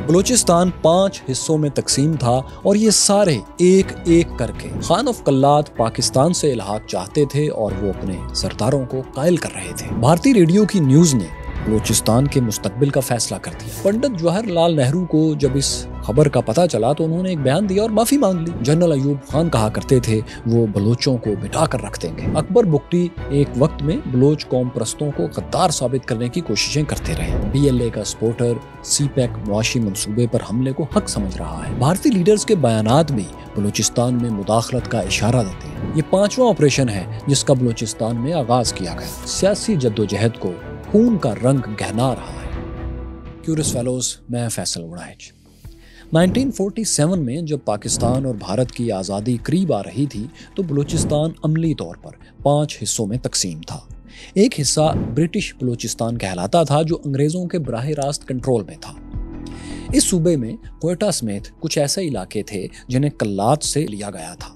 بلوچستان 5 حصوں میں تقسیم تھا اور یہ سارے ایک ایک کر کے خان آف کلات پاکستان سے الحاق چاہتے تھے اور وہ اپنے سرداروں کو قائل کر رہے تھے۔ بھارتی ریڈیو کی نیوز نے بلوچستان کے مستقبل کا فیصلہ کر دیا۔ پنڈت جواہر لال نہرو کو جب اس خبر کا پتہ چلا تو انہوں نے ایک بیان دیا اور معافی مانگ لی۔ جنرل ایوب خان کہا کرتے تھے وہ بلوچوں کو مٹا کر رکھ دیں گے۔ اکبر بگٹی ایک وقت میں بلوچ قوم پرستوں کو غدار ثابت کرنے کی کوششیں کرتے رہے۔ BLA کا سپورٹر سی پیک معاشی منصوبے پر حملے کو حق سمجھ رہا ہے۔ بھارتی لیڈرز کے بیانات بھی بلوچستان میں مداخلت کا اشارہ دیتے ہیں۔ یہ 5واں آپریشن ہے جس کا بلوچستان میں آغاز کیا گیا۔ سیاسی جدوجہد کو خون کا رنگ گہنا رہا ہے۔ کیورس فیلوز، میں فیصل وڑائچ۔ 1947 میں جب پاکستان اور بھارت کی آزادی قریب آ رہی تھی تو بلوچستان عملی طور پر 5 حصوں میں تقسیم تھا۔ ایک حصہ برٹش بلوچستان کہلاتا تھا جو انگریزوں کے براہ راست کنٹرول میں تھا۔ اس صوبے میں کوئٹہ سمیت کچھ ایسے علاقے تھے جنہیں کلات سے لیا گیا تھا،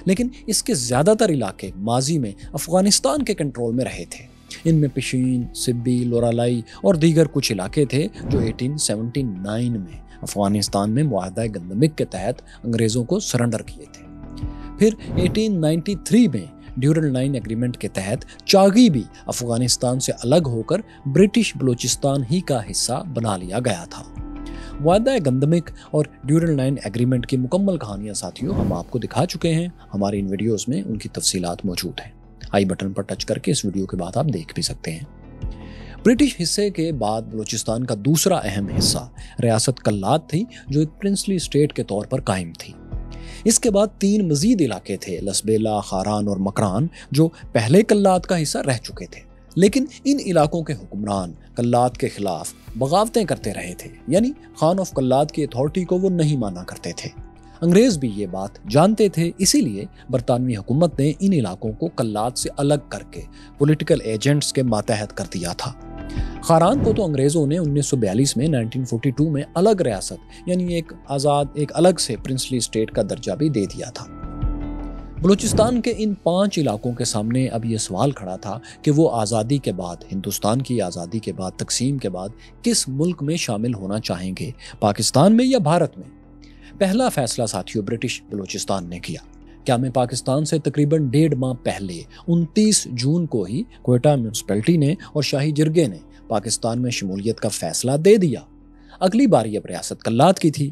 لیکن اس کے زیادہ تر علاقے ماضی میں افغانستان کے کنٹرول میں رہے تھے۔ ان میں پشین، سبی، لورالائی اور دیگر کچھ علاقے تھے جو 1879 میں افغانستان میں معاہدہ گندمک کے تحت انگریزوں کو سرنڈر کیے تھے۔ پھر 1893 میں ڈیورل لائن ایگریمنٹ کے تحت چاگی بھی افغانستان سے الگ ہو کر برٹش بلوچستان ہی کا حصہ بنا لیا گیا تھا۔ معاہدہ گندمک اور ڈیورل لائن ایگریمنٹ کی مکمل کہانیاں ساتھیوں ہم آپ کو دکھا چکے ہیں۔ ہماری ان ویڈیوز میں ان کی تفصیلات موجود ہیں۔ آئی بٹن پر ٹچ کر کے اس ویڈیو کے بعد آپ دیکھ بھی سکتے ہیں۔ برٹش حصے کے بعد بلوچستان کا دوسرا اہم حصہ ریاست کلات تھی جو ایک پرنسلی اسٹیٹ کے طور پر قائم تھی۔ اس کے بعد 3 مزید علاقے تھے، لسبیلا، خاران اور مکران، جو پہلے کلات کا حصہ رہ چکے تھے، لیکن ان علاقوں کے حکمران کلات کے خلاف بغاوتیں کرتے رہے تھے، یعنی خان آف کلات کی اتھارٹی کو وہ نہیں مانا کرتے تھے۔ انگریز بھی یہ بات جانتے تھے، اسی لیے برطانوی حکومت نے ان علاقوں کو کلات سے الگ کر کے پولیٹیکل ایجنٹس کے ماتحت کر دیا تھا۔ خاران کو تو انگریزوں نے 1942 میں 1942 میں الگ ریاست یعنی ایک الگ سے پرنسلی اسٹیٹ کا درجہ بھی دے دیا تھا۔ بلوچستان کے ان 5 علاقوں کے سامنے اب یہ سوال کھڑا تھا کہ وہ آزادی کے بعد، ہندوستان کی آزادی کے بعد، تقسیم کے بعد کس ملک میں شامل ہونا چاہیں گے، پاکستان میں یا بھارت میں۔ پہلا فیصلہ ساتھیوں برٹش بلوچستان نے کیا۔ کیا میں پاکستان سے تقریباً 1.5 ماہ پہلے 29 جون کو ہی کوئٹہ میونسپلٹی نے اور شاہی جرگے نے پاکستان میں شمولیت کا فیصلہ دے دیا۔ اگلی باری اب ریاست کلات کی تھی۔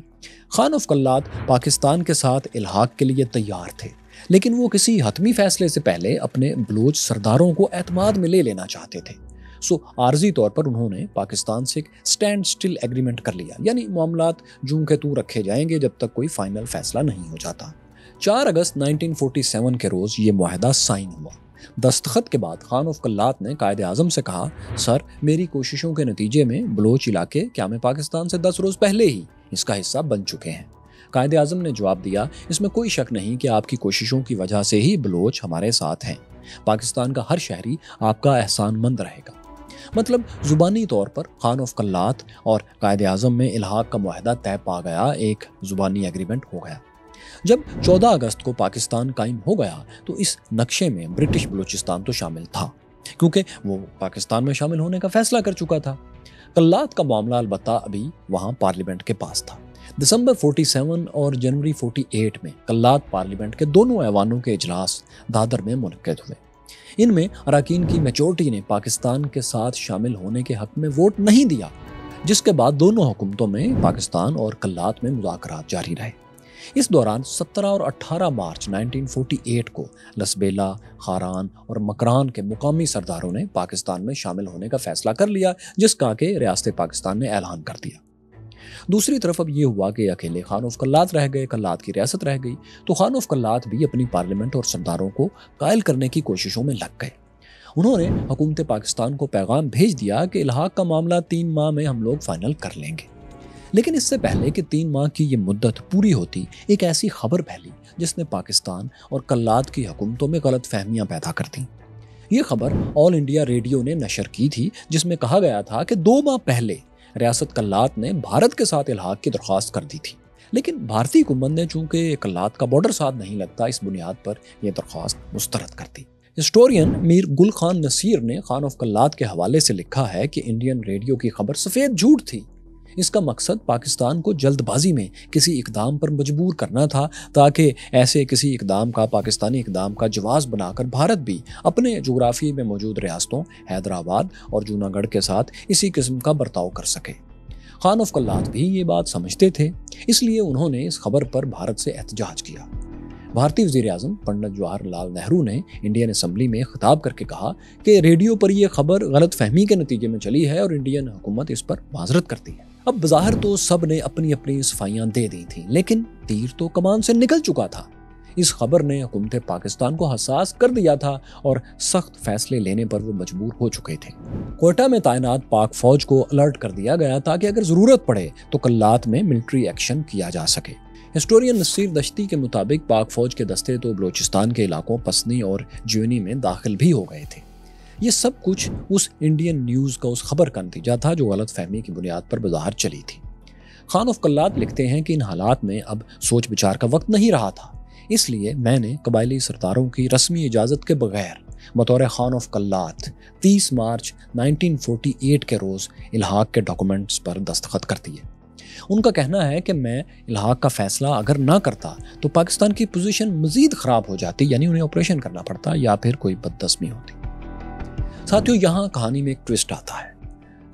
خان آف کلات پاکستان کے ساتھ الحاق کے لیے تیار تھے، لیکن وہ کسی حتمی فیصلے سے پہلے اپنے بلوچ سرداروں کو اعتماد میں لے لینا چاہتے تھے۔ عارضی طور پر انہوں نے پاکستان سے ایک سٹینڈ سٹل ایگریمنٹ کر لیا، یعنی معاملات جوں کے توں رکھے جائیں گے جب تک کوئی فائنل فیصلہ نہیں ہو جاتا۔ 4 اگست 1947 کے روز یہ معاہدہ سائن ہوا۔ دستخط کے بعد خان آف کلات نے قائد اعظم سے کہا، سر، میری کوششوں کے نتیجے میں بلوچ علاقے کیا میں پاکستان سے 10 روز پہلے ہی اس کا حصہ بن چکے ہیں۔ قائد اعظم نے جواب دیا، اس میں کوئی شک نہیں کہ آپ کی کوششوں کی وجہ سے ہی بلوچ ہمارے ساتھ ہیں۔ پاکستان کا ہر شہری آپ کا احسان مند رہے گا۔ مطلب زبانی طور پر خان آف کلات اور قائد اعظم میں الحاق کا معاہدہ طے پا گیا، ایک زبانی ایگریمنٹ ہو گیا۔ جب 14 اگست کو پاکستان قائم ہو گیا تو اس نقشے میں برٹش بلوچستان تو شامل تھا، کیونکہ وہ پاکستان میں شامل ہونے کا فیصلہ کر چکا تھا۔ کلات کا معاملہ البتہ ابھی وہاں پارلیمنٹ کے پاس تھا۔ دسمبر 47 اور جنوری 48 میں کلات پارلیمنٹ کے دونوں ایوانوں کے اجلاس دادر میں منعقد ہوئے۔ ان میں اراکین کی میجورٹی نے پاکستان کے ساتھ شامل ہونے کے حق میں ووٹ نہیں دیا، جس کے بعد دونوں حکومتوں میں پاکستان اور کلات میں مذاکرات جاری رہے۔ اس دوران 17 اور 18 مارچ 1948 کو لسبیلا، خاران اور مکران کے مقامی سرداروں نے پاکستان میں شامل ہونے کا فیصلہ کر لیا، جس کا کہ ریاست پاکستان نے اعلان کر دیا۔ دوسری طرف اب یہ ہوا کہ اکیلے خان آف کلات رہ گئے، کلات کی ریاست رہ گئی، تو خان آف کلات بھی اپنی پارلیمنٹ اور سرداروں کو قائل کرنے کی کوششوں میں لگ گئے۔ انہوں نے حکومت پاکستان کو پیغام بھیج دیا کہ الحاق کا معاملہ 3 ماہ میں ہم لوگ فائنل کر لیں گے۔ لیکن اس سے پہلے کہ 3 ماہ کی یہ مدت پوری ہوتی، ایک ایسی خبر پھیلی جس نے پاکستان اور کلات کی حکومتوں میں غلط فہمیاں پیدا کر دیں۔ یہ خبر آل انڈیا ریڈیو نے نشر کی تھی، جس میں کہا گیا تھا کہ 2 ماہ پہلے ریاست کلات نے بھارت کے ساتھ الحاق کی درخواست کر دی تھی، لیکن بھارتی حکومت نے چونکہ کلات کا بارڈر ساتھ نہیں لگتا، اس بنیاد پر یہ درخواست مسترد کر دی۔ ہسٹورین میر گل خان نصیر نے خان آف کلات کے حوالے سے لکھا ہے کہ انڈین ریڈیو کی خبر سفید جھوٹ تھی۔ اس کا مقصد پاکستان کو جلد بازی میں کسی اقدام پر مجبور کرنا تھا تاکہ ایسے کسی پاکستانی اقدام کا جواز بنا کر بھارت بھی اپنے جغرافیے میں موجود ریاستوں حیدرآباد اور جوناگڑھ کے ساتھ اسی قسم کا برتاؤ کر سکے۔ خان آف قلات بھی یہ بات سمجھتے تھے، اس لیے انہوں نے اس خبر پر بھارت سے احتجاج کیا۔ بھارتی وزیر اعظم پنڈت جواہر لال نہرو نے انڈین اسمبلی میں خطاب کر کے کہا کہ ریڈیو پر یہ خبر غلط فہمی کے نتیجے میں چلی ہے اور انڈین حکومت اس پر معذرت کرتی ہے۔ اب بظاہر تو سب نے اپنی اپنی صفائیاں دے دی تھیں، لیکن تیر تو کمان سے نکل چکا تھا۔ اس خبر نے حکومت پاکستان کو حساس کر دیا تھا اور سخت فیصلے لینے پر وہ مجبور ہو چکے تھے۔ کوئٹہ میں تعینات پاک فوج کو الرٹ کر دیا گیا تھا کہ اگر ضرورت پڑے تو قلات میں ملٹری ایکشن کیا جا سکے۔ ہسٹورین نصیر دشتی کے مطابق پاک فوج کے دستے تو بلوچستان کے علاقوں پسنی اور جیونی میں داخل بھی ہو گئے تھے۔ یہ سب کچھ اس انڈین نیوز کا اس خبر کا نتیجہ تھا جو غلط فہمی کی بنیاد پر بظاہر چلی تھی۔ خان آف قلات لکھتے ہیں کہ ان حالات میں اب سوچ بچار کا وقت نہیں رہا تھا، اس لیے میں نے قبائلی سرداروں کی رسمی اجازت کے بغیر بطور خان آف قلات 30 مارچ 1948 کے روز الحاق کے ڈاکومنٹس پر دستخط کر دیے۔ ان کا کہنا ہے کہ میں الحاق کا فیصلہ اگر نہ کرتا تو پاکستان کی پوزیشن مزید خراب ہو جاتی، یعنی انہیں آپریشن کرنا پڑتا یا پھر کوئی بددسمی ہوتی۔ ساتھیوں، یہاں کہانی میں ایک ٹوسٹ آتا ہے۔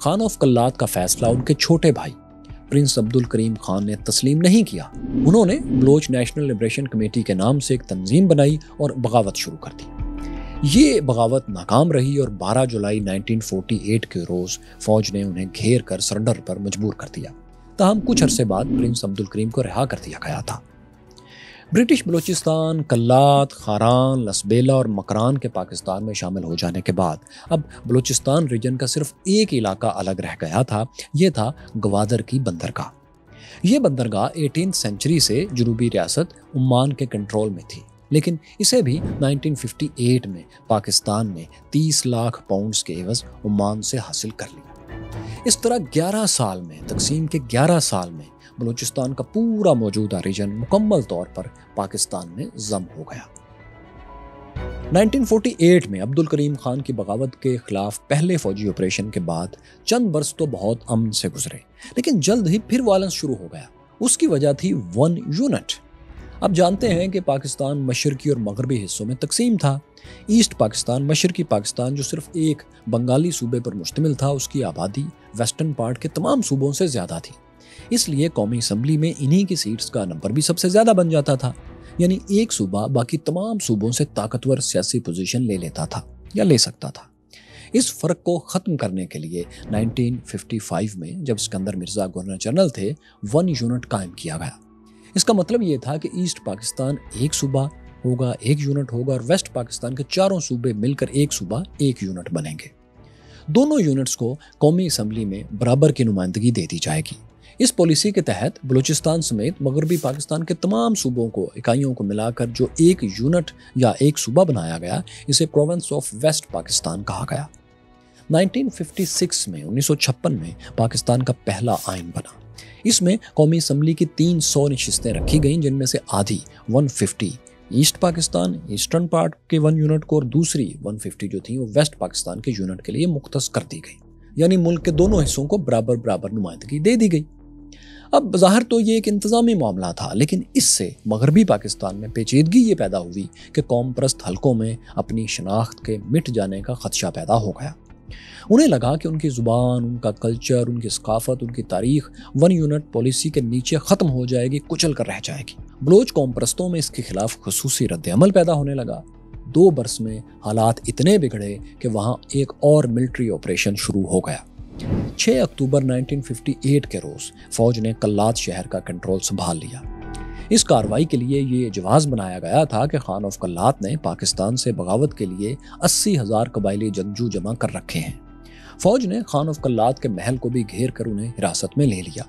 خان آف قلات کا فیصلہ ان کے چھوٹے بھائی پرنس عبد الکریم خان نے تسلیم نہیں کیا۔ انہوں نے بلوچ نیشنل لبریشن کمیٹی کے نام سے ایک تنظیم بنائی اور بغاوت شروع کر دی۔ یہ بغاوت ناکام رہی اور 12 جولائی 1948 کے روز فوج نے انہیں گھیر کر سرنڈر پر مجبور کر دیا۔ تاہم کچھ عرصے بعد پرنس عبد الکریم کو رہا کر دیا گیا تھا۔ برٹش بلوچستان، قلات، خاران، لسبیلا اور مکران کے پاکستان میں شامل ہو جانے کے بعد اب بلوچستان ریجن کا صرف ایک علاقہ الگ رہ گیا تھا، یہ تھا گوادر کی بندرگاہ۔ یہ بندرگاہ 18 سینچری سے جنوبی ریاست عمان کے کنٹرول میں تھی، لیکن اسے بھی 1958 میں پاکستان نے 30 لاکھ پاؤنڈز کے عوض عمان سے حاصل کر لیا۔ اس طرح 11 سال میں، تقسیم کے 11 سال میں بلوچستان کا پورا موجودہ ریجن مکمل طور پر پاکستان میں ضم ہو گیا۔ 1948 میں عبد الکریم خان کی بغاوت کے خلاف پہلے فوجی آپریشن کے بعد چند برس تو بہت امن سے گزرے، لیکن جلد ہی پھر وائلنس شروع ہو گیا۔ اس کی وجہ تھی 1 یونٹ۔ اب جانتے ہیں کہ پاکستان مشرقی اور مغربی حصوں میں تقسیم تھا۔ ایسٹ پاکستان، مشرقی پاکستان جو صرف ایک بنگالی صوبے پر مشتمل تھا، اس کی آبادی ویسٹرن پارٹ کے تمام صوبوں سے زیادہ تھی، اس لیے قومی اسمبلی میں انہی کی سیٹس کا نمبر بھی سب سے زیادہ بن جاتا تھا، یعنی ایک صوبہ باقی تمام صوبوں سے طاقتور سیاسی پوزیشن لے لیتا تھا یا لے سکتا تھا۔ اس فرق کو ختم کرنے کے لیے 1955 میں جب اسکندر مرزا گورنر جنرل تھے 1 یونٹ قائم کیا گیا۔ اس کا مطلب یہ تھا کہ ایسٹ پاکستان ایک صوبہ ہوگا، 1 یونٹ ہوگا، اور ویسٹ پاکستان کے چاروں صوبے مل کر ایک صوبہ 1 یونٹ بنیں گے۔ دونوں یونٹس کو قومی اسمبلی میں برابر کی نمائندگی دے دی جائے گی۔ اس پالیسی کے تحت بلوچستان سمیت مغربی پاکستان کے تمام صوبوں کو، اکائیوں کو ملا کر جو 1 یونٹ یا ایک صوبہ بنایا گیا، اسے پروونس آف ویسٹ پاکستان کہا گیا۔ 1956 میں 1956 میں پاکستان کا پہلا آئین بنا۔ اس میں قومی اسمبلی کی 300 نشستیں رکھی گئیں، جن میں سے آدھی 150 ایسٹ پاکستان ایسٹرن پارٹ کے 1 یونٹ کو اور دوسری 150 جو تھیں وہ ویسٹ پاکستان کے یونٹ کے لیے مختص کر دی گئی، یعنی ملک کے دونوں حصوں کو برابر نمائندگی دے دی گئی۔ اب بظاہر تو یہ ایک انتظامی معاملہ تھا، لیکن اس سے مغربی پاکستان میں پیچیدگی یہ پیدا ہوئی کہ قوم پرست حلقوں میں اپنی شناخت کے مٹ جانے کا خدشہ پیدا ہو گیا۔ انہیں لگا کہ ان کی زبان، ان کا کلچر، ان کی ثقافت، ان کی تاریخ 1 یونٹ پالیسی کے نیچے ختم ہو جائے گی، کچل کر رہ جائے گی۔ بلوچ قوم پرستوں میں اس کے خلاف خصوصی رد عمل پیدا ہونے لگا۔ 2 برس میں حالات اتنے بگڑے کہ وہاں ایک اور ملٹری آپریشن شروع ہو گیا۔ 6 اکتوبر 1958 کے روز فوج نے قلات شہر کا کنٹرول سنبھال لیا۔ اس کارروائی کے لیے یہ جواز بنایا گیا تھا کہ خان آف قلات نے پاکستان سے بغاوت کے لیے 80,000 قبائلی جنگجو جمع کر رکھے ہیں۔ فوج نے خان آف قلات کے محل کو بھی گھیر کر انہیں حراست میں لے لیا۔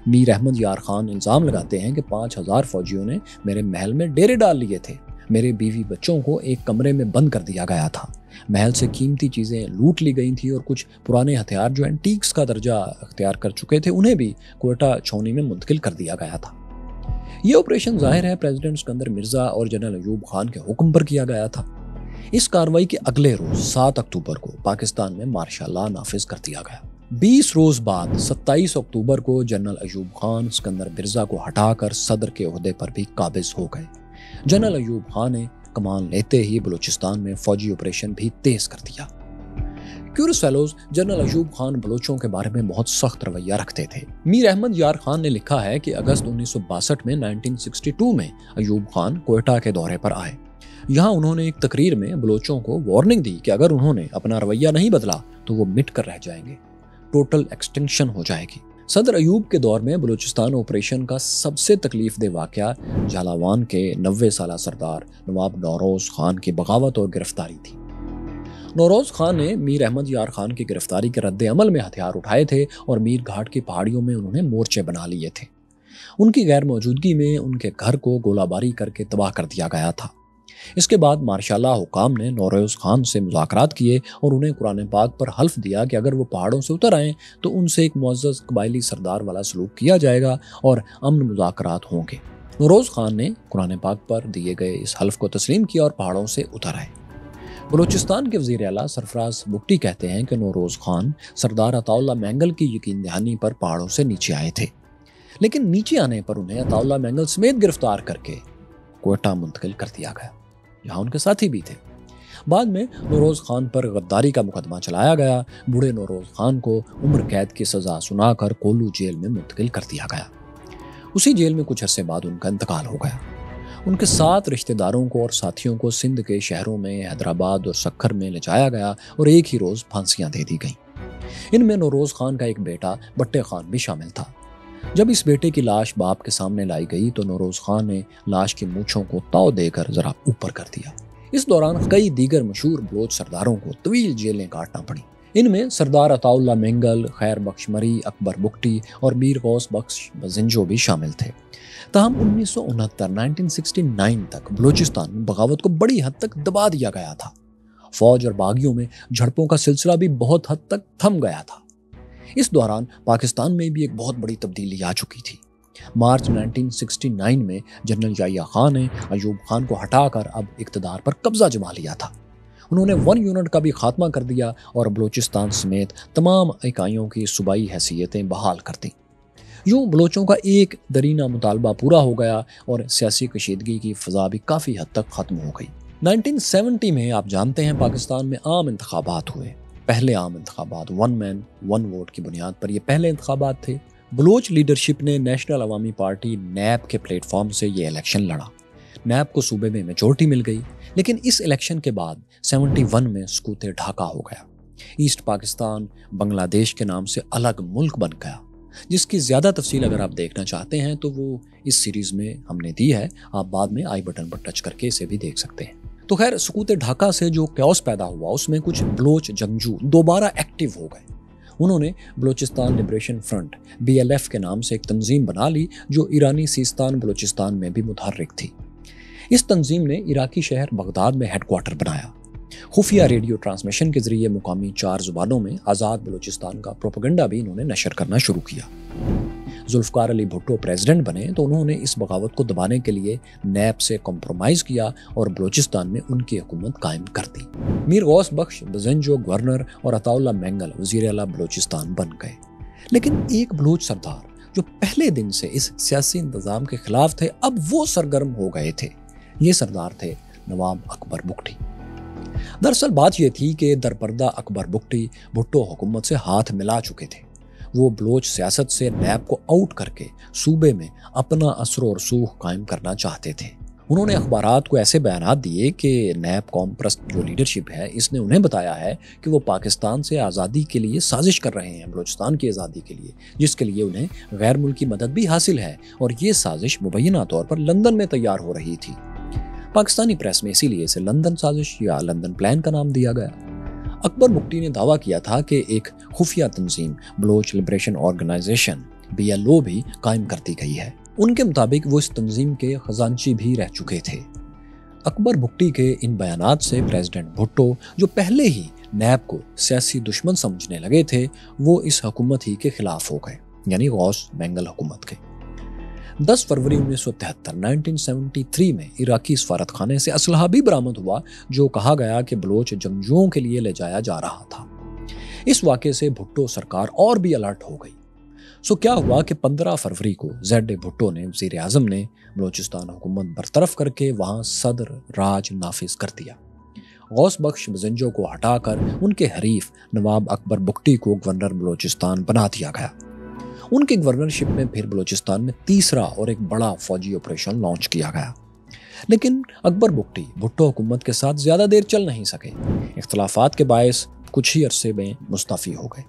میر احمد یار خان الزام لگاتے ہیں کہ 5,000 فوجیوں نے میرے محل میں ڈیرے ڈال لیے تھے۔ میرے بیوی بچوں کو ایک کمرے میں بند کر دیا گیا تھا۔ محل سے قیمتی چیزیں لوٹ لی گئی تھیں اور کچھ پرانے ہتھیار جو اینٹیکس کا درجہ اختیار کر چکے تھے انہیں بھی کوئٹہ چھونی میں منتقل کر دیا گیا تھا۔ یہ آپریشن ظاہر ہے پریزیڈنٹ اسکندر مرزا اور جنرل ایوب خان کے حکم پر کیا گیا تھا۔ اس کارروائی کے اگلے روز 7 اکتوبر کو پاکستان میں مارشل لاء نافذ کر دیا گیا۔ 20 روز بعد 27 اکتوبر کو جنرل ایوب خان اسکندر مرزا کو ہٹا کر صدر کے عہدے پر بھی قابض ہو گئے۔ جنرل ایوب خان نے کمان لیتے ہی بلوچستان میں فوجی آپریشن بھی تیز کر دیا۔ Cures fellows general Ayub Khan بلوچوں کے بارے میں بہت سخت رویہ رکھتے تھے۔ میر احمد یار خان نے لکھا ہے کہ اگست 1962 میں 1962 میں ایوب خان کوئٹہ کے دورے پر آئے۔ یہاں انہوں نے ایک تقریر میں بلوچوں کو وارننگ دی کہ اگر انہوں نے اپنا رویہ نہیں بدلا تو وہ مٹ کر رہ جائیں گے، ٹوٹل ایکسٹنکشن ہو جائے گی۔ صدر ایوب کے دور میں بلوچستان آپریشن کا سب سے تکلیف دہ واقعہ جھالاوان کے 90 سالہ سردار نواب نوروز خان کی بغاوت اور گرفتاری تھی۔ نوروز خان نے میر احمد یار خان کی گرفتاری کے رد عمل میں ہتھیار اٹھائے تھے اور میر گھاٹ کی پہاڑیوں میں انہوں نے مورچے بنا لیے تھے۔ ان کی غیر موجودگی میں ان کے گھر کو گولہ باری کر کے تباہ کر دیا گیا تھا۔ اس کے بعد مارشاء اللہ حکام نے نوروز خان سے مذاکرات کیے اور انہیں قرآن پاک پر حلف دیا کہ اگر وہ پہاڑوں سے اتر آئیں تو ان سے ایک معزز قبائلی سردار والا سلوک کیا جائے گا اور امن مذاکرات ہوں گے۔ نوروز خان نے قرآن پاک پر دیے گئے اس حلف کو تسلیم کیا اور پہاڑوں سے اتر آئے۔ بلوچستان کے وزیر اعلیٰ سرفراز بگٹی کہتے ہیں کہ نوروز خان سردار عطا اللہ مینگل کی یقین دہانی پر پہاڑوں سے نیچے آئے تھے، لیکن نیچے آنے پر انہیں عطا اللہ مینگل سمیت گرفتار کر کے کوئٹہ منتقل کر دیا گیا، یہاں ان کے ساتھی بھی تھے۔ بعد میں نوروز خان پر غداری کا مقدمہ چلایا گیا۔ بوڑھے نوروز خان کو عمر قید کی سزا سنا کر کولو جیل میں منتقل کر دیا گیا۔ اسی جیل میں کچھ عرصے بعد ان کا انتقال ہو گیا۔ ان کے 7 رشتہ داروں کو اور ساتھیوں کو سندھ کے شہروں میں حیدرآباد اور سکھر میں لے جایا گیا اور ایک ہی روز پھانسیاں دے دی گئیں۔ ان میں نوروز خان کا ایک بیٹا بٹے خان بھی شامل تھا۔ جب اس بیٹے کی لاش باپ کے سامنے لائی گئی تو نوروز خان نے لاش کی مونچھوں کو تاؤ دے کر ذرا اوپر کر دیا۔ اس دوران کئی دیگر مشہور بلوچ سرداروں کو طویل جیلیں کاٹنا پڑی۔ ان میں سردار عطا اللہ مینگل، خیر بخش مری، اکبر بگٹی اور میر غوث بخش بزنجو بھی شامل تھے۔ تاہم 1969 تک بلوچستان میں بغاوت کو بڑی حد تک دبا دیا گیا تھا۔ فوج اور باغیوں میں جھڑپوں کا سلسلہ بھی بہت حد تک تھم گیا تھا۔ اس دوران پاکستان میں بھی ایک بہت بڑی تبدیلی آ چکی تھی۔ مارچ 1969 میں جنرل یحییٰ خان نے ایوب خان کو ہٹا کر اب اقتدار پر قبضہ جما لیا تھا۔ انہوں نے 1 یونٹ کا بھی خاتمہ کر دیا اور بلوچستان سمیت تمام اکائیوں کی صوبائی حیثیتیں بحال کر دیں۔ یوں بلوچوں کا ایک درینہ مطالبہ پورا ہو گیا اور سیاسی کشیدگی کی فضا بھی کافی حد تک ختم ہو گئی۔ 1970 میں آپ جانتے ہیں پاکستان میں عام انتخابات ہوئے۔ پہلے عام انتخابات 1 مین 1 ووٹ کی بنیاد پر یہ پہلے انتخابات تھے۔ بلوچ لیڈرشپ نے نیشنل عوامی پارٹی نیب کے پلیٹ فارم سے یہ الیکشن لڑا۔ نیب کو صوبے میں میجورٹی مل گئی، لیکن اس الیکشن کے بعد 71 میں سکوت ڈھاکہ ہو گیا۔ ایسٹ پاکستان بنگلہ دیش کے نام سے الگ ملک بن گیا، جس کی زیادہ تفصیل اگر آپ دیکھنا چاہتے ہیں تو وہ اس سیریز میں ہم نے دی ہے، آپ بعد میں آئی بٹن پر ٹچ کر کے اسے بھی دیکھ سکتے ہیں۔ تو خیر، سکوت ڈھاکہ سے جو کیوس پیدا ہوا اس میں کچھ بلوچ جنگجو دوبارہ ایکٹیو ہو گئے۔ انہوں نے بلوچستان لبریشن فرنٹ BLF کے نام سے ایک تنظیم بنا لی جو ایرانی سیستان بلوچستان میں بھی متحرک تھی۔ اس تنظیم نے عراقی شہر بغداد میں ہیڈ کوارٹر بنایا۔ خفیہ ریڈیو ٹرانسمیشن کے ذریعے مقامی 4 زبانوں میں آزاد بلوچستان کا پروپیگنڈا بھی انہوں نے نشر کرنا شروع کیا۔ ذوالفقار علی بھٹو پریزیڈنٹ بنے تو انہوں نے اس بغاوت کو دبانے کے لیے نیب سے کمپرومائز کیا اور بلوچستان میں ان کی حکومت قائم کر دی۔ میر غوث بخش بزنجو گورنر اور عطا اللہ مینگل وزیر اعلیٰ بلوچستان بن گئے۔ لیکن ایک بلوچ سردار جو پہلے دن سے اس سیاسی انتظام کے خلاف تھے اب وہ سرگرم ہو گئے تھے۔ یہ سردار تھے نواب اکبر بگٹی۔ دراصل بات یہ تھی کہ درپردہ اکبر بگٹی بھٹو حکومت سے ہاتھ ملا چکے تھے۔ وہ بلوچ سیاست سے نیب کو آؤٹ کر کے صوبے میں اپنا اثر و رسوخ قائم کرنا چاہتے تھے۔ انہوں نے اخبارات کو ایسے بیانات دیے کہ نیب قوم پرست جو لیڈرشپ ہے اس نے انہیں بتایا ہے کہ وہ پاکستان سے آزادی کے لیے سازش کر رہے ہیں، بلوچستان کی آزادی کے لیے، جس کے لیے انہیں غیر ملکی مدد بھی حاصل ہے، اور یہ سازش مبینہ طور پر لندن میں تیار ہو رہی تھی۔ پاکستانی پریس میں اسی لیے اسے لندن سازش یا لندن پلان کا نام دیا گیا۔ اکبر بگٹی نے دعویٰ کیا تھا کہ ایک خفیہ تنظیم بلوچ لبریشن آرگنائزیشن BLO بھی قائم کر دی گئی ہے۔ ان کے مطابق وہ اس تنظیم کے خزانچی بھی رہ چکے تھے۔ اکبر بگٹی کے ان بیانات سے پریزیڈنٹ بھٹو جو پہلے ہی نیب کو سیاسی دشمن سمجھنے لگے تھے وہ اس حکومت ہی کے خلاف ہو گئے، یعنی غوث مینگل حکومت کے۔ 10 فروری 1973 میں عراقی سفارت خانے سے اسلحہ بھی برآمد ہوا جو کہا گیا کہ بلوچ جنگجوؤں کے لیے لے جایا جا رہا تھا۔ इस वाक़े से भुट्टो सरकार और भी अलर्ट हो गई। सो क्या हुआ कि 15 फरवरी को ZA भुट्टो ने वज़ीर आज़म ने बलूचिस्तान हुकूमत बरतरफ करके वहाँ सदर राज नाफिज कर दिया। गौस बख्श मजंजो को हटाकर उनके हरीफ नवाब अकबर बुगटी को गवर्नर बलूचिस्तान बना दिया गया। उनकी गवर्नरशिप में फिर बलूचिस्तान में तीसरा और एक बड़ा फौजी ऑपरेशन लॉन्च किया गया। लेकिन अकबर बुगटी भुट्टो हुकूमत के साथ ज़्यादा देर चल नहीं सके। इख्तलाफात के बायस कुछ ही अरसे में मुस्तफ़ी हो गए।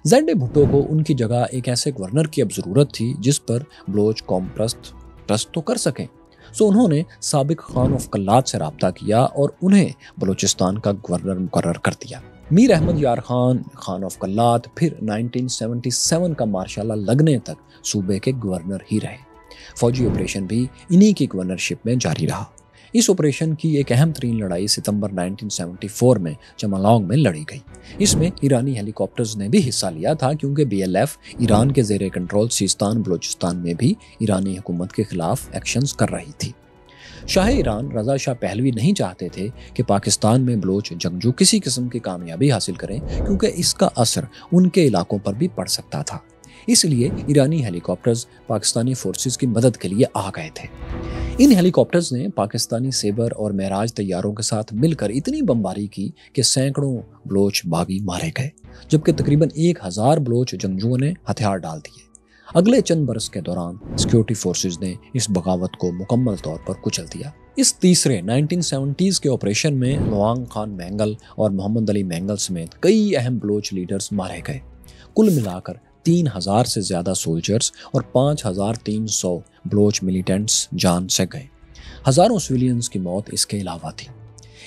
ZA भुट्टो को उनकी जगह एक ऐसे गवर्नर की अब ज़रूरत थी जिस पर बलोच कौम ट्रस्ट तो कर सकें। सो उन्होंने साबिक खान ऑफ कल्लात से रब्ता किया और उन्हें बलूचिस्तान का गवर्नर मुकर्रर कर दिया। मीर अहमद यार खान ऑफ कल्लात फिर 1977 का मार्शाला लगने तक सूबे के गवर्नर ही रहे। फौजी ऑपरेशन भी इन्हीं की गवर्नरशिप में जारी रहा। इस ऑपरेशन की एक अहम तरीन लड़ाई सितंबर 1974 में चमालौंग में लड़ी गई। इसमें ईरानी हेलीकॉप्टर्स ने भी हिस्सा लिया था क्योंकि BLF ईरान के ज़ेरे कंट्रोल सीस्तान बलूचिस्तान में भी ईरानी हुकूमत के खिलाफ एक्शंस कर रही थी। शाह ईरान रज़ा शाह पहलवी नहीं चाहते थे कि पाकिस्तान में बलोच जंगजू किसी किस्म की कामयाबी हासिल करें क्योंकि इसका असर उनके इलाकों पर भी पड़ सकता था। इसलिए ईरानी हेलीकॉप्टर्स पाकिस्तानी फोर्सेस की मदद के लिए आ गए थे। इन हेलीकॉप्टर्स ने पाकिस्तानी सेबर और महराज तैयारों के साथ मिलकर इतनी बमबारी की कि सैकड़ों बलोच बागी मारे गए, जबकि तकरीबन 1000 बलोच जंगजुओं ने हथियार डाल दिए। अगले चंद बरस के दौरान सिक्योरिटी फोर्सेस ने इस बगावत को मुकम्मल तौर पर कुचल दिया। इस तीसरे 1970s के ऑपरेशन में लवांग खान मैंगल और मोहम्मद अली मैंगल समेत कई अहम बलोच लीडर्स मारे गए। कुल मिलाकर 3000 से ज़्यादा सोल्जर्स और 5300 बलोच मिलिटेंट्स जान से गए। हज़ारों सिविलियंस की मौत इसके अलावा थी।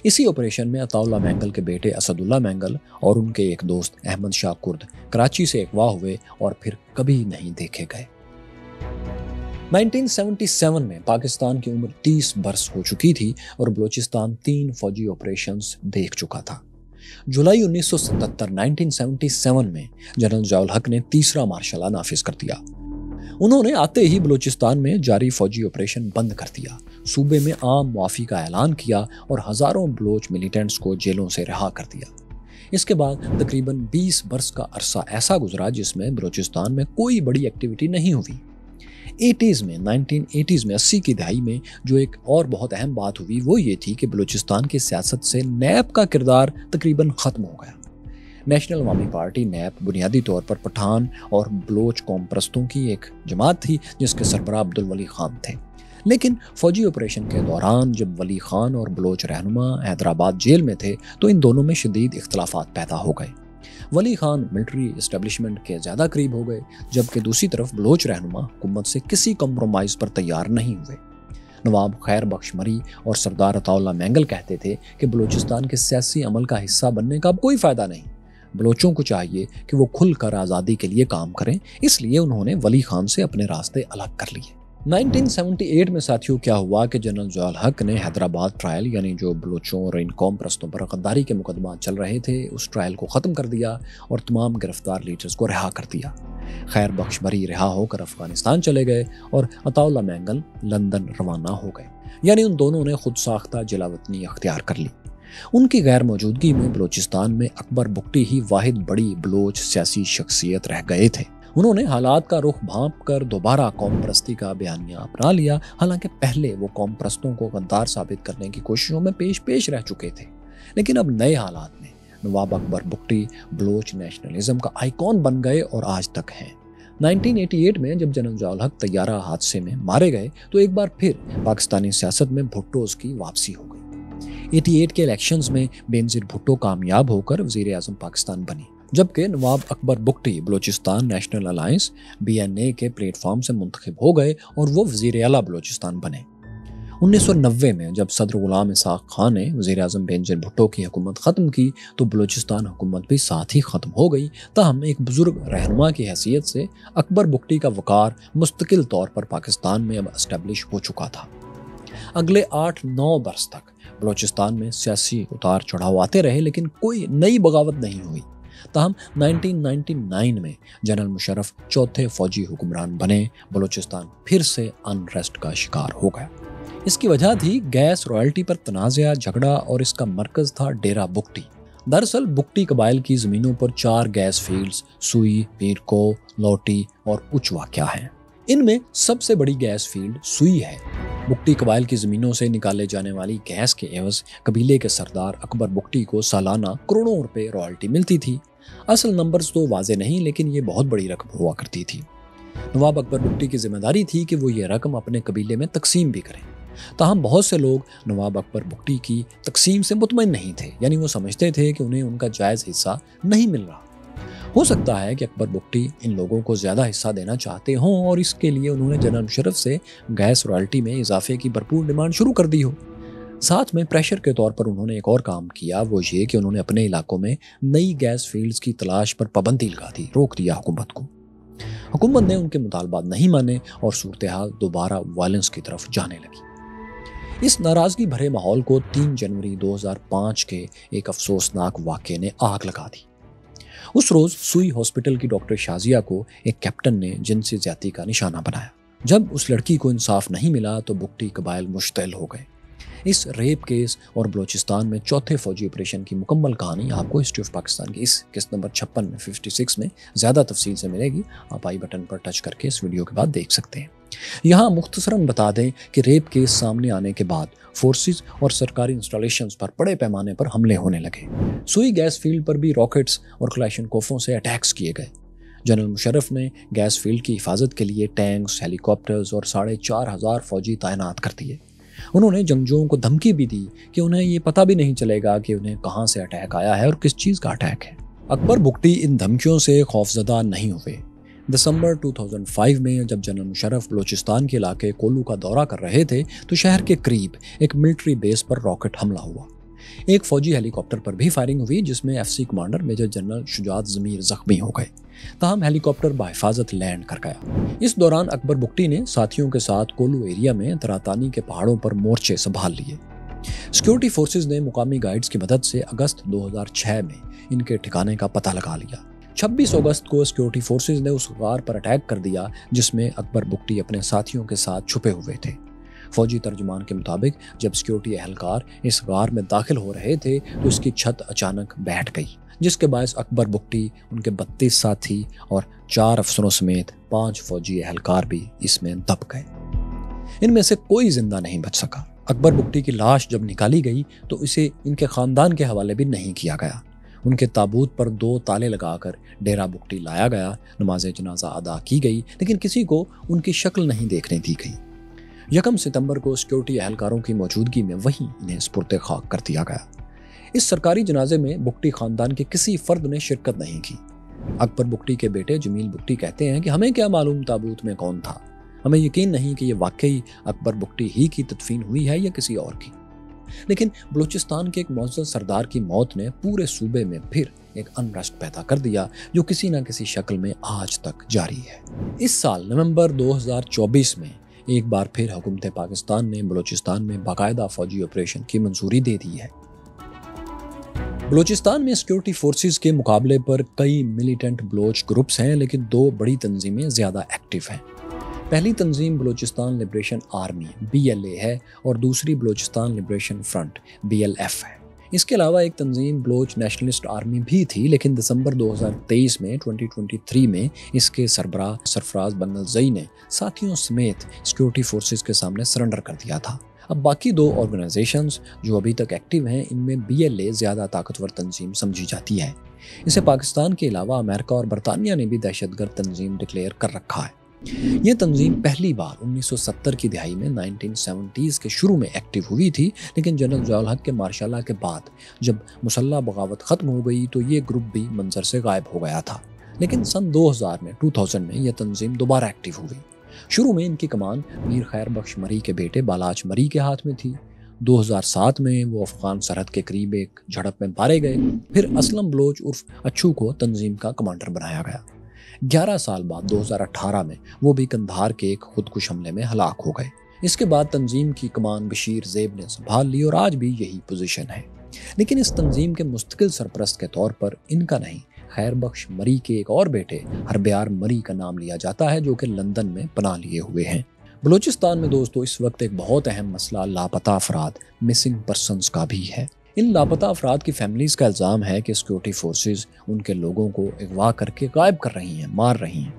इसी ऑपरेशन में अताउल्ला मैंगल के बेटे असदुल्ला मैंगल और उनके एक दोस्त अहमद शाह कुर्द कराची से अगवा हुए और फिर कभी नहीं देखे गए। 1977 में पाकिस्तान की उम्र 30 बरस हो चुकी थी और बलूचिस्तान 3 फौजी ऑपरेशंस देख चुका था। जुलाई 1977 में जनरल ज़ियाउल हक ने तीसरा मार्शल नाफिज कर दिया। उन्होंने आते ही बलूचिस्तान में जारी फौजी ऑपरेशन बंद कर दिया, सूबे में आम मुआफ़ी का ऐलान किया और हज़ारों बलोच मिलिटेंट्स को जेलों से रिहा कर दिया। इसके बाद तकरीबन 20 बरस का अरसा ऐसा गुजरा जिसमें बलूचिस्तान में कोई बड़ी एक्टिविटी नहीं हुई। 1980s में 80 की दहाई में जो एक और बहुत अहम बात हुई वो ये थी कि बलूचिस्तान की सियासत से नैब का किरदार तकरीबन ख़त्म हो गया। नेशनल अवामी पार्टी नैब बुनियादी तौर पर पठान और बलोच कौम परस्तों की एक जमात थी जिसके सरबराह अब्दुल वली खान थे। लेकिन फौजी ऑपरेशन के दौरान जब वली खान और बलोच रहनुमा हैदराबाद जेल में थे तो इन दोनों में शदीद इख्तलाफात पैदा हो गए। वली खान मिलिट्री इस्टेब्लिशमेंट के ज़्यादा करीब हो गए, जबकि दूसरी तरफ बलोच रहनुमा हुकूमत से किसी कम्प्रोमाइज़ पर तैयार नहीं हुए। नवाब खैर बख्श मरी और सरदार अताउल्ला मैंगल कहते थे कि बलूचिस्तान के सियासी अमल का हिस्सा बनने का अब कोई फ़ायदा नहीं, बलोचों को चाहिए कि वो खुलकर आज़ादी के लिए काम करें। इसलिए उन्होंने वली खान से अपने रास्ते अलग कर लिए। 1978 में साथियों क्या हुआ कि जनरल ज़ियाउल हक ने हैदराबाद ट्रायल यानी जो बलोचों और इन कौम परस्तों पर गद्दारी के मुकदमा चल रहे थे उस ट्रायल को ख़त्म कर दिया और तमाम गिरफ्तार लीडर्स को रिहा कर दिया। खैर बख्श मरी रिहा होकर अफगानिस्तान चले गए और अताउल्ला मैंगल लंदन रवाना हो गए, यानी उन दोनों ने खुद साख्ता जलावतनी अख्तियार कर ली। उनकी गैर मौजूदगी में बलूचिस्तान में अकबर बुगटी ही वाहिद बड़ी बलोच सियासी शख्सियत रह गए थे। उन्होंने हालात का रुख भांप कर दोबारा कौम परस्ती का बयानिया अपना लिया, हालांकि पहले वो कौम परस्तों को गद्दार साबित करने की कोशिशों में पेश रह चुके थे। लेकिन अब नए हालात में नवाब अकबर बुगटी बलोच नेशनलिज्म का आइकॉन बन गए और आज तक हैं। 1988 में जब जनरल ज़ियाउल हक तैयारा हादसे में मारे गए तो एक बार फिर पाकिस्तानी सियासत में भुट्टोज़ की वापसी हो गई। 88 के इलेक्शंस में बेनज़ीर भुट्टो कामयाब होकर वज़ीर आज़म पाकिस्तान बनी, जबकि Nawab Akbar Bugti Balochistan national alliance BNA के प्लेटफॉर्म से मुंतखब हो गए और वो वज़ीर आला बलूचिस्तान बने। 1990 में जब सदर गुलाम इसाक खान ने वज़ीर आज़म बेनज़ीर भुट्टो की हुकूमत ख़त्म की तो बलूचिस्तान हुकूमत भी साथ ही ख़त्म हो गई। ताहम एक बुज़ुर्ग रहनुमा की हैसियत से अकबर बुगटी का वक़ार मुस्तकिल तौर पर पाकिस्तान में अब एस्टेब्लिश हो चुका था। अगले 8-9 बरस तक बलूचिस्तान में सियासी उतार चढ़ाव आते रहे लेकिन कोई नई बगावत नहीं हुई। ताहम 1999 में जनरल मुशर्रफ चौथे फौजी हुक्मरान बने। बलूचिस्तान फिर से अनरेस्ट का शिकार हो गया। इसकी वजह थी गैस रॉयल्टी पर तनाज़ा झगड़ा और इसका मरकज़ था डेरा बुगटी। दरअसल बुकटी कबाइल की जमीनों पर 4 गैस फील्ड्स सुई, मीरको, लोटी और उच वाक़या हैं। इनमें सबसे बड़ी गैस फील्ड सुई है। बुकटी कबाइल की जमीनों से निकाले जाने वाली गैस के एवज कबीले के सरदार अकबर बुकटी को सालाना करोड़ों रुपए रॉयल्टी मिलती थी। असल नंबर्स तो वाजे नहीं, लेकिन ये बहुत बड़ी रकम हुआ करती थी। नवाब अकबर बुकटी की जिम्मेदारी थी कि वो ये रकम अपने कबीले में तकसीम भी करें। ताहम बहुत से लोग नवाब अकबर बुकटी की तकसीम से मुतमईन नहीं थे, यानी वो समझते थे कि उन्हें उनका जायज़ हिस्सा नहीं मिल रहा। हो सकता है कि अकबर बुकटी इन लोगों को ज़्यादा हिस्सा देना चाहते हों और इसके लिए उन्होंने जनरल मुशर्रफ से गैस रॉयल्टी में इजाफे की भरपूर डिमांड शुरू कर दी हो। साथ में प्रेशर के तौर पर उन्होंने एक और काम किया, वो ये कि उन्होंने अपने इलाकों में नई गैस फील्ड्स की तलाश पर पाबंदी लगा दी, रोक दिया हुकूमत को। हुकूमत ने उनके मुतालबात नहीं माने और सूरत हाल दोबारा वायलेंस की तरफ जाने लगी। इस नाराज़गी भरे माहौल को 3 जनवरी 2005 के एक अफसोसनाक वाक़े ने आग लगा दी। उस रोज़ सुई हॉस्पिटल की डॉक्टर शाजिया को एक कैप्टन ने जिनसी ज्यादती का निशाना बनाया। जब उस लड़की को इंसाफ नहीं मिला तो बुकटी कबाइल मुश्तइल हो गए। इस रेप केस और बलूचिस्तान में चौथे फौजी ऑपरेशन की मुकम्मल कहानी आपको हिस्ट्री ऑफ पाकिस्तान की इस किस्त नंबर 56 में ज़्यादा तफसील से मिलेगी। आप आई बटन पर टच करके इस वीडियो के बाद देख सकते हैं। यहाँ मुख्तसरन बता दें कि रेप केस सामने आने के बाद फोर्सेस और सरकारी इंस्टॉलेशंस पर बड़े पैमाने पर हमले होने लगे। सुई गैस फील्ड पर भी रॉकेट्स और क्लैशनकोफों से अटैक्स किए गए। जनरल मुशर्रफ ने गैस फील्ड की हिफाजत के लिए टैंक्स, हेलीकॉप्टर्स और 4,500 फौजी तैनात कर दिए। उन्होंने जंगजुओं को धमकी भी दी कि उन्हें ये पता भी नहीं चलेगा कि उन्हें कहाँ से अटैक आया है और किस चीज़ का अटैक है। अकबर बुकटी इन धमकियों से खौफजदा नहीं हुए। दिसंबर 2005 में जब जनरल मुशर्रफ बलूचिस्तान के इलाके कोलू का दौरा कर रहे थे तो शहर के करीब एक मिलिट्री बेस पर रॉकेट हमला हुआ। एक फौजी हेलीकॉप्टर पर भी फायरिंग हुई, जिसमें FC commander major general Shujaat Zameer जख्मी हो गए। ताहम हेलीकॉप्टर बाहिफाजत लैंड कर गया। इस दौरान अकबर बुकटी ने साथियों के साथ कोलू एरिया में तरातानी के पहाड़ों पर मोर्चे संभाल लिए। सिक्योरिटी फोर्सेज ने मुकामी गाइड्स की मदद से अगस्त 2006 में इनके ठिकाने का पता लगा लिया। 26 अगस्त को सिक्योरिटी फोर्सेज ने उस गार पर अटैक कर दिया जिसमें अकबर बुकटी अपने साथियों के साथ छुपे हुए थे। फौजी तर्जुमान के मुताबिक जब सिक्योरिटी एहलकार इस गार में दाखिल हो रहे थे तो इसकी छत अचानक बैठ गई, जिसके बायस अकबर बुकटी, उनके 32 साथी और 4 अफसरों समेत 5 फौजी एहलकार भी इसमें दब गए। इनमें से कोई जिंदा नहीं बच सका। अकबर बुकटी की लाश जब निकाली गई तो इसे इनके खानदान के हवाले भी नहीं किया गया। उनके ताबूत पर 2 ताले लगाकर डेरा बुकटी लाया गया, नमाज जनाजा अदा की गई, लेकिन किसी को उनकी शक्ल नहीं देखने दी गई। 1 सितंबर को सिक्योरिटी एहलकारों की मौजूदगी में वहीं इन्हें सुपुर्द खाक कर दिया गया। इस सरकारी जनाजे में बुकटी खानदान के किसी फर्द ने शिरकत नहीं की। अकबर बुकटी के बेटे जमील बुकटी कहते हैं कि हमें क्या मालूम ताबूत में कौन था, हमें यकीन नहीं कि ये वाकई अकबर बुकटी ही की तदफीन हुई है या किसी और की। लेकिन बलूचिस्तान के एक मौजूद सरदार की मौत ने पूरे सूबे में फिर एक अनरेस्ट पैदा कर दिया जो किसी न किसी शक्ल में आज तक जारी है। इस साल नवंबर 2024 में एक बार फिर हुकूमत पाकिस्तान ने बलूचिस्तान में बाकायदा फौजी ऑपरेशन की मंजूरी दे दी है। बलूचिस्तान में सिक्योरिटी फोर्सेस के मुकाबले पर कई मिलिटेंट बलोच ग्रुप्स हैं, लेकिन 2 बड़ी तंजीमें ज़्यादा एक्टिव हैं। पहली तंजीम बलूचिस्तान लिबरेशन आर्मी BLA है और दूसरी बलूचिस्तान लिबरेशन फ्रंट BLF है। इसके अलावा एक तंजीम बलोच नेशनलिस्ट आर्मी भी थी, लेकिन दिसंबर 2023 में 2023 में इसके सरबराह सरफराज बनगलजई ने साथियों समेत सिक्योरिटी फोर्सेस के सामने सरेंडर कर दिया था। अब बाकी 2 ऑर्गेनाइजेशंस जो अभी तक एक्टिव हैं, इनमें BLA ज़्यादा ताकतवर तंजीम समझी जाती है। इसे पाकिस्तान के अलावा अमेरिका और बरतानिया ने भी दहशतगर्द तंजीम डिक्लेयर कर रखा है। ये तंजीम पहली बार 1970 की दिहाई में 1970s के शुरू में एक्टिव हुई थी, लेकिन जनरल ज़ियाउल हक के मार्शल के बाद जब मुसल्लह बगावत ख़त्म हो गई तो ये ग्रुप भी मंजर से गायब हो गया था। लेकिन सन 2000 में यह तंजीम दोबारा एक्टिव हुई। शुरू में इनकी कमान मीर खैर बख्श मरी के बेटे बालाच मरी के हाथ में थी। 2007 में वो अफगान सरहद के करीब एक झड़प में मारे गए। फिर असलम बलोच उर्फ अच्छू को तंजीम का कमांडर बनाया गया। 11 साल बाद 2018 में वो भी कंधार के एक खुदकुश हमले में हलाक हो गए। इसके बाद तंजीम की कमान बशीर ज़ेब ने संभाल ली और आज भी यही पोजीशन है। लेकिन इस तंजीम के मुस्तकिल सरपरस्त के तौर पर इनका नहीं, खैर बख्श मरी के एक और बेटे हरब्यार मरी का नाम लिया जाता है, जो कि लंदन में पनाह लिए हुए हैं। बलूचिस्तान में दोस्तों इस वक्त एक बहुत अहम मसला लापता अफराद मिसिंग पर्सनस का भी है। इन लापता अफराद की फैमिलीज का इल्ज़ाम है कि सिक्योरिटी फोर्सेज उनके लोगों को अगवा करके गायब कर रही हैं, मार रही हैं।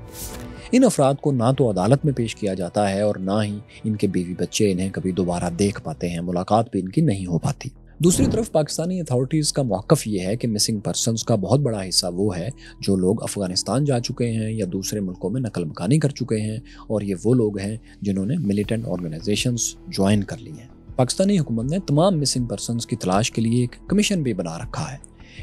इन अफराद को ना तो अदालत में पेश किया जाता है और ना ही इनके बीवी बच्चे इन्हें कभी दोबारा देख पाते हैं, मुलाकात भी इनकी नहीं हो पाती। दूसरी तरफ पाकिस्तानी अथॉरिटीज़ का मौक़िफ़ ये है कि मिसिंग पर्सनस का बहुत बड़ा हिस्सा वो है जो लोग अफ़गानिस्तान जा चुके हैं या दूसरे मुल्कों में नकल मकानी कर चुके हैं, और ये वो लोग हैं जिन्होंने मिलिटेंट ऑर्गेनाइजेशंस ज्वाइन कर ली हैं। पाकिस्तानी हुकूमत ने तमाम मिसिंग पर्सनस की तलाश के लिए एक कमीशन भी बना रखा है।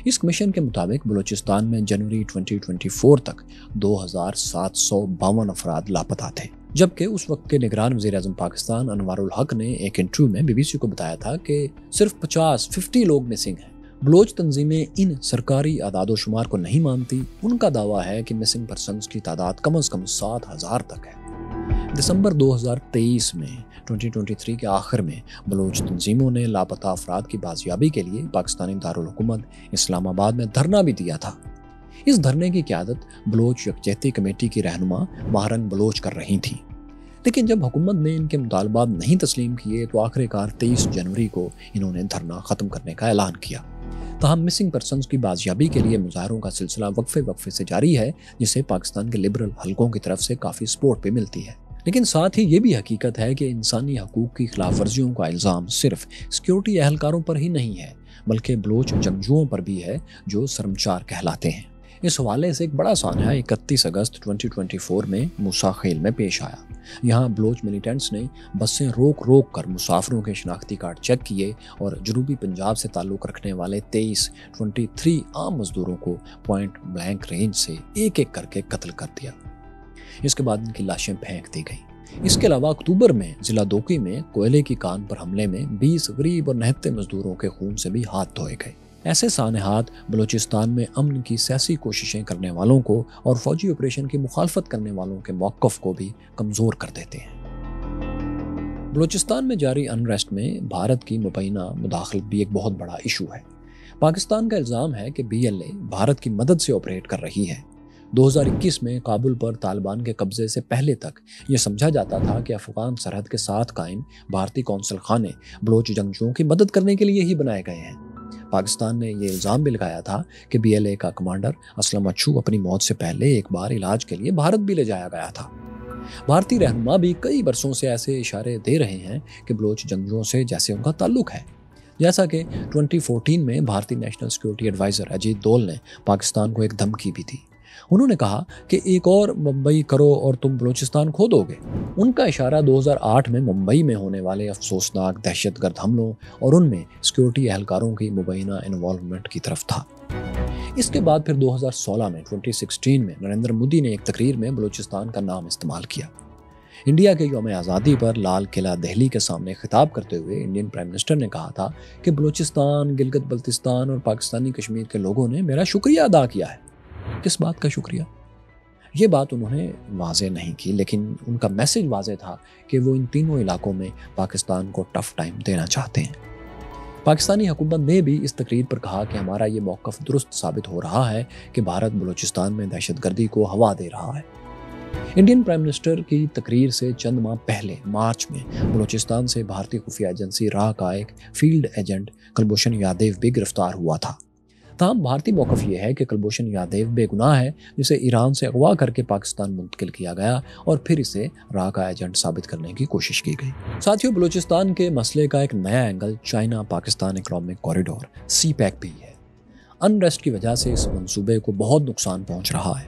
इस कमीशन के मुताबिक बलूचिस्तान में जनवरी 2024 तक 2752 अफराद लापता थे, जबकि उस वक्त के निगरान वज़ीर-ए-आज़म पाकिस्तान अनवारुल हक ने एक इंटरव्यू में BBC को बताया था कि सिर्फ 50 लोग मिसिंग हैं। बलोच तंजीमें इन सरकारी आदादोशुमार को नहीं मानती। उनका दावा है कि मिसिंग पर्सनस की तादाद कम से कम 7000 तक है। दिसंबर 2023 में 2023 के आखिर में बलोच तंजीमों ने लापता अफराद की बाजियाबी के लिए पाकिस्तानी दारुल हुकूमत इस्लामाबाद में धरना भी दिया था। इस धरने की क़यादत बलोच यकजहती कमेटी की रहनुमा महारंग बलोच कर रही थी, लेकिन जब हुकूमत ने इनके मुतालबात नहीं तस्लीम किए तो आखिरकार 23 जनवरी को इन्होंने धरना ख़त्म करने का ऐलान किया। तहम मिसिंग पर्सनस की बाजियाबी के लिए मुजाहरों का सिलसिला वक्फे से जारी है, जिसे पाकिस्तान के लिबरल हलकों की तरफ से काफ़ी सपोर्ट भी मिलती है। लेकिन साथ ही ये भी हकीकत है कि इंसानी हकूक़ की खिलाफ वर्जियों का इल्ज़ाम सिर्फ सिक्योरिटी एहलकारों पर ही नहीं है, बल्कि बलोच जंगजुओं पर भी है जो शर्मचार कहलाते हैं। इस हवाले से एक बड़ा सानहा 31 अगस्त 2024 में मूसा खेल में पेश आया। यहाँ बलोच मिलिटेंट्स ने बसें रोक कर मुसाफिरों के शनाख्ती कार्ड चेक किए और जनूबी पंजाब से ताल्लुक़ रखने वाले 23 आम मजदूरों को पॉइंट ब्लैंक रेंज से एक एक करके कत्ल कर दिया। इसके बाद इनकी लाशें फेंक दी गई। इसके अलावा अक्टूबर में जिला दोकी में कोयले की कान पर हमले में 20 गरीब और निहत्ते मजदूरों के खून से भी हाथ धोए गए। ऐसे सानहात बलूचिस्तान में अमन की सियासी कोशिशें करने वालों को और फौजी ऑपरेशन की मुखालफत करने वालों के मौक़िफ़ को भी कमज़ोर कर देते हैं। बलूचिस्तान में जारी अनरेस्ट में भारत की मुबैना मुदाखलत भी एक बहुत बड़ा इशू है। पाकिस्तान का इल्ज़ाम है कि BLA भारत की मदद से ऑपरेट कर रही है। 2021 में काबुल पर तालिबान के कब्जे से पहले तक ये समझा जाता था कि अफगान सरहद के साथ कायम भारतीय कौंसल खाने बलोच जंगजुओं की मदद करने के लिए ही बनाए गए हैं। पाकिस्तान ने ये इल्ज़ाम भी लगाया था कि BLA का कमांडर असलम अच्छू अपनी मौत से पहले एक बार इलाज के लिए भारत भी ले जाया गया था। भारतीय रहनुमा भी कई बरसों से ऐसे इशारे दे रहे हैं कि बलोच जंगजुओं से जैसे उनका ताल्लुक है। जैसा कि 2014 में भारतीय नेशनल सिक्योरिटी एडवाइज़र अजीत डोल ने पाकिस्तान को एक धमकी भी दी। उन्होंने कहा कि एक और मुंबई करो और तुम बलूचिस्तान खो दोगे। उनका इशारा 2008 में मुंबई में होने वाले अफसोसनाक दहशतगर्द हमलों और उनमें सिक्योरिटी एहलकारों की मुबैना इन्वॉल्वमेंट की तरफ था। इसके बाद फिर 2016 में 2016 में नरेंद्र मोदी ने एक तकरीर में बलूचिस्तान का नाम इस्तेमाल किया। इंडिया के यौम आज़ादी पर लाल किला दिल्ली के सामने खिताब करते हुए इंडियन प्राइम मिनिस्टर ने कहा था कि बलूचिस्तान, गिलगित बल्तिस्तान और पाकिस्तानी कश्मीर के लोगों ने मेरा शुक्रिया अदा किया है। किस बात का शुक्रिया? ये बात उन्होंने वाज़े नहीं की, लेकिन उनका मैसेज वाज़े था कि वो इन तीनों इलाकों में पाकिस्तान को टफ टाइम देना चाहते हैं। पाकिस्तानी हुकूमत ने भी इस तकरीर पर कहा कि हमारा ये मौक़िफ़ दुरुस्त साबित हो रहा है कि भारत बलूचिस्तान में दहशतगर्दी को हवा दे रहा है। इंडियन प्राइम मिनिस्टर की तकरीर से चंद माह पहले मार्च में बलूचिस्तान से भारतीय खुफिया एजेंसी राह का एक फील्ड एजेंट कुलभूषण यादव भी गिरफ्तार हुआ था। तमाम भारतीय मौक़िफ़ ये है कि कुलभूषण यादव बेगुनाह है, जिसे ईरान से अगवा करके पाकिस्तान मुंतकिल किया गया और फिर इसे राह का एजेंट साबित करने की कोशिश की गई। साथियों, बलूचिस्तान के मसले का एक नया angle China Pakistan economic corridor CPEC भी है। अनरेस्ट की वजह से इस मंसूबे को बहुत नुकसान पहुँच रहा है।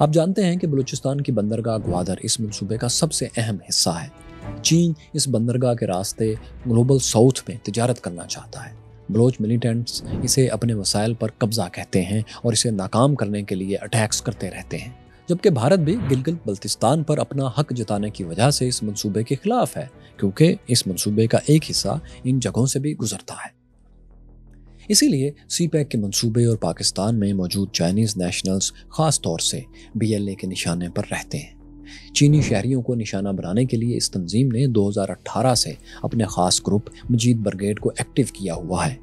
आप जानते हैं कि बलूचिस्तान की बंदरगाह ग्वादर इस मंसूबे का सबसे अहम हिस्सा है। चीन इस बंदरगाह के रास्ते ग्लोबल साउथ में तिजारत करना चाहता है। बलोच मिलिटेंट्स इसे अपने वसाइल पर कब्जा कहते हैं और इसे नाकाम करने के लिए अटैक्स करते रहते हैं, जबकि भारत भी गिलगित बल्तिस्तान पर अपना हक जताने की वजह से इस मंसूबे के खिलाफ है, क्योंकि इस मंसूबे का एक हिस्सा इन जगहों से भी गुजरता है। इसीलिए CPEC के मंसूबे और पाकिस्तान में मौजूद चाइनीज़ नेशनल्स ख़ास तौर से BLA के निशाने पर रहते हैं। चीनी शहरियों को निशाना बनाने के लिए इस तंजीम ने 2018 से अपने ख़ास ग्रुप मजीद ब्रिगेड को एक्टिव किया हुआ है।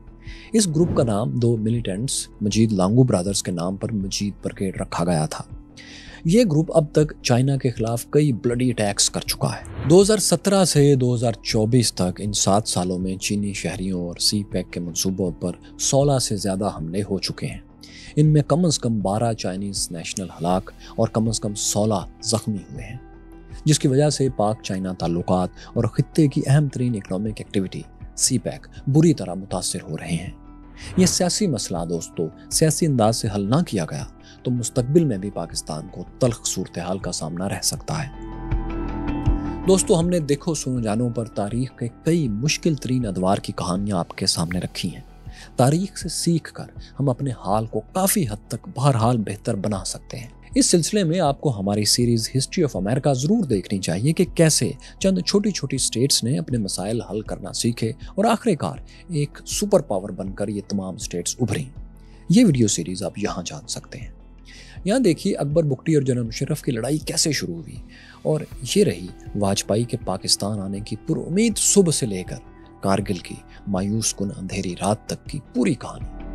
इस ग्रुप का नाम दो मिलिटेंट्स मजीद लांगू ब्रदर्स के नाम पर मजीद ब्रिगेड रखा गया था। ये ग्रुप अब तक चाइना के खिलाफ कई ब्लडी अटैक्स कर चुका है। 2017 से 2024 तक इन 7 सालों में चीनी शहरियों और सी पैक के मंसूबों पर 16 से ज़्यादा हमले हो चुके हैं। इनमें कम से कम 12 चाइनीज नेशनल हलाक और कम से कम 16 जख्मी हुए हैं, जिसकी वजह से पाक चाइना ताल्लुकात और खित्ते की अहम तरीन इकनॉमिक एक्टिविटी सी पैक बुरी तरह मुतासर हो रहे हैं। ये सियासी मसला दोस्तों सियासी अंदाज से हल ना किया गया तो मुस्तकबिल में भी पाकिस्तान को तल्ख सूरत हाल का सामना रह सकता है। दोस्तों, हमने देखो सुनो जानों पर तारीख के कई मुश्किल तरीन अदवार की कहानियां आपके सामने रखी हैं। तारीख से सीख कर हम अपने हाल को काफ़ी हद तक बहरहाल बेहतर बना सकते हैं। इस सिलसिले में आपको हमारी सीरीज हिस्ट्री ऑफ अमेरिका ज़रूर देखनी चाहिए कि कैसे चंद छोटी छोटी स्टेट्स ने अपने मसाइल हल करना सीखे और आखिरकार एक सुपर पावर बनकर ये तमाम स्टेट्स उभरी। ये वीडियो सीरीज आप यहाँ जान सकते हैं। यहाँ देखिए अकबर बुगटी और जनरल मुशर्रफ की लड़ाई कैसे शुरू हुई, और ये रही वाजपेयी के पाकिस्तान आने की पुरुम्मीद सुबह से लेकर कारगिल की मायूस कुन अंधेरी रात तक की पूरी कहानी।